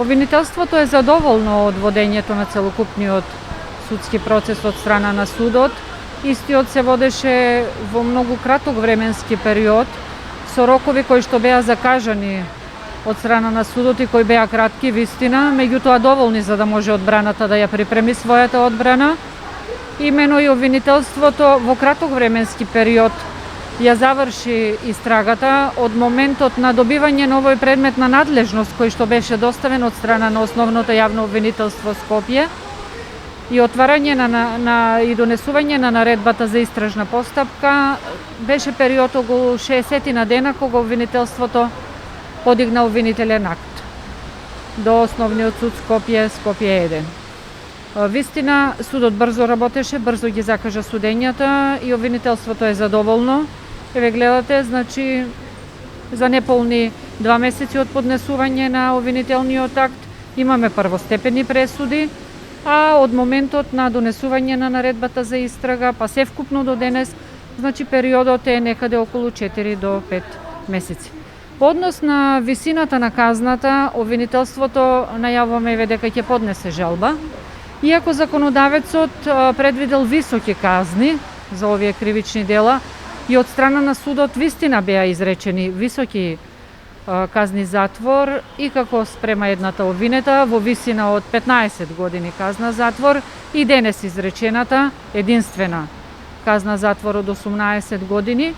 Обвинителството е задоволно од водењето на целокупниот судски процес од страна на судот. Истиот се водеше во многу краток временски период, со рокови кои што беа закажани од страна на судот и кои беа кратки вистина, меѓутоа доволни за да може одбраната да ја припреми својата одбрана. Имено и обвинителството во краток временски период ја заврши истрагата од моментот на добивање на овој предмет на надлежност кој што беше доставен од страна на Основното јавно обвинителство Скопје и отварање и донесување на наредбата за истражна постапка беше период околу 60 на дена кога обвинителството подигна обвинителен акт до Основниот суд Скопје 1. Вистина, судот брзо работеше, брзо ги закажа судењата и обвинителството е задоволно. Еве гледате, значи, за неполни 2 месеци од поднесување на обвинителниот акт имаме првостепени пресуди, а од моментот на донесување на наредбата за истрага, па се вкупно до денес, значи периодот е некаде околу 4 до 5 месеци. По однос на висината на казната, обвинителството најавуваме дека ќе поднесе жалба. Иако законодавецот предвидел високи казни за овие кривични дела и од страна на судот вистина беа изречени високи казни затвор и како спрема едната обвинета во висина од 15 години казна затвор и денес изречената единствена казна затвор од 18 години.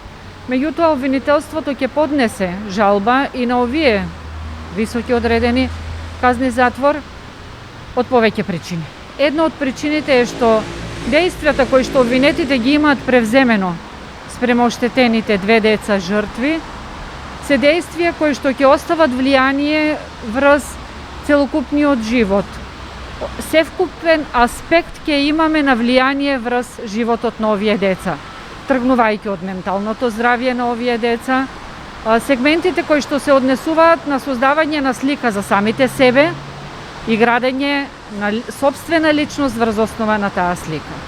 Меѓутоа обвинителството ќе поднесе жалба и на овие високи одредени казни затвор од повеќе причини. Една од причините е што дејствата кои што обвинетите ги имаат превземено спрема оштетените 2 деца жртви се дејствија кои што ќе остават влијание врз целокупниот живот. Севкупен аспект ќе имаме на влијание врз животот на овие деца, тргнувајќи од менталното здравје на овие деца, сегментите кои што се однесуваат на создавање на слика за самите себе и градење на собствена личност врз основа на таа слика.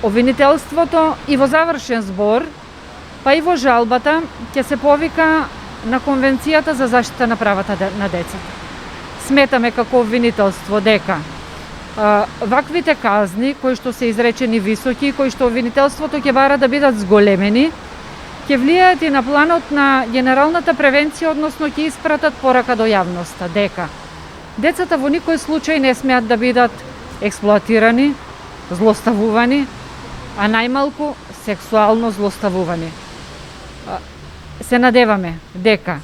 Обвинителството и во завршен збор, па и во жалбата, ќе се повика на Конвенцијата за заштита на правата на децата. Сметаме како обвинителство дека ваквите казни, кои што се изречени високи, кои што обвинителството ќе бара да бидат зголемени, ќе влијаат и на планот на генералната превенција, односно ќе испратат порака до јавноста дека децата во никој случај не смеат да бидат експлоатирани, злоставувани, а најмалку сексуално злоставувани. Се надеваме дека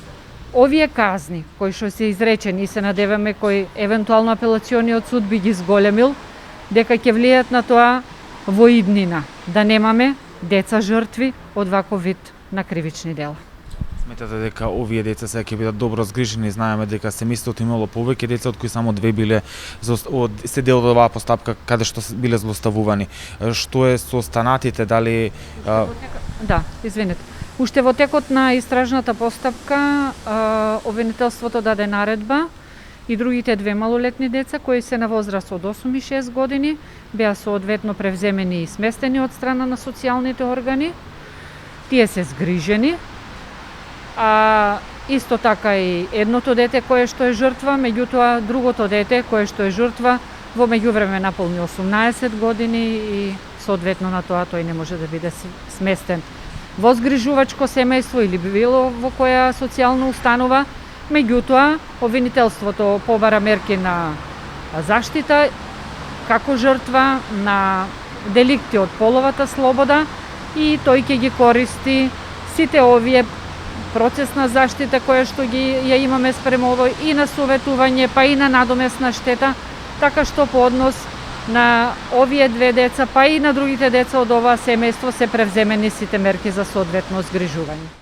овие казни кои што се изречени и се надеваме кои евентуално апелациониот суд би ги зголемил, дека ќе влијат на тоа во иднина, да немаме деца жртви од ваков вид на кривични дела. Сметате дека овие деца сега ќе бидат добро згрижени? Знаеме дека семејството имало повеќе деца, од кои само 2 биле се дел од оваа постапка каде што биле злоставувани. Што е со останатите, дали Да, извинете. Уште во текот на истражната постапка обвинителството даде наредба и другите 2 малолетни деца кои се на возраст од 8 и 6 години беа соодветно превземени и сместени од страна на социјалните органи. Тие се згрижени. Исто така и едното дете кое што е жртва, меѓутоа другото дете кое што е жртва во меѓувреме наполни 18 години и соодветно на тоа тој не може да биде сместен во згрижувачко семејство или било во која социјална установа. Меѓутоа обвинителството побара мерки на заштита како жртва на деликти од половата слобода и тој ќе ги користи сите овие процесна заштита која што ја имаме спрема овој и на советување, па и на надомесна штета, така што по однос на овие 2 деца, па и на другите деца од оваа семејство се превземени сите мерки за соодветно згрижување.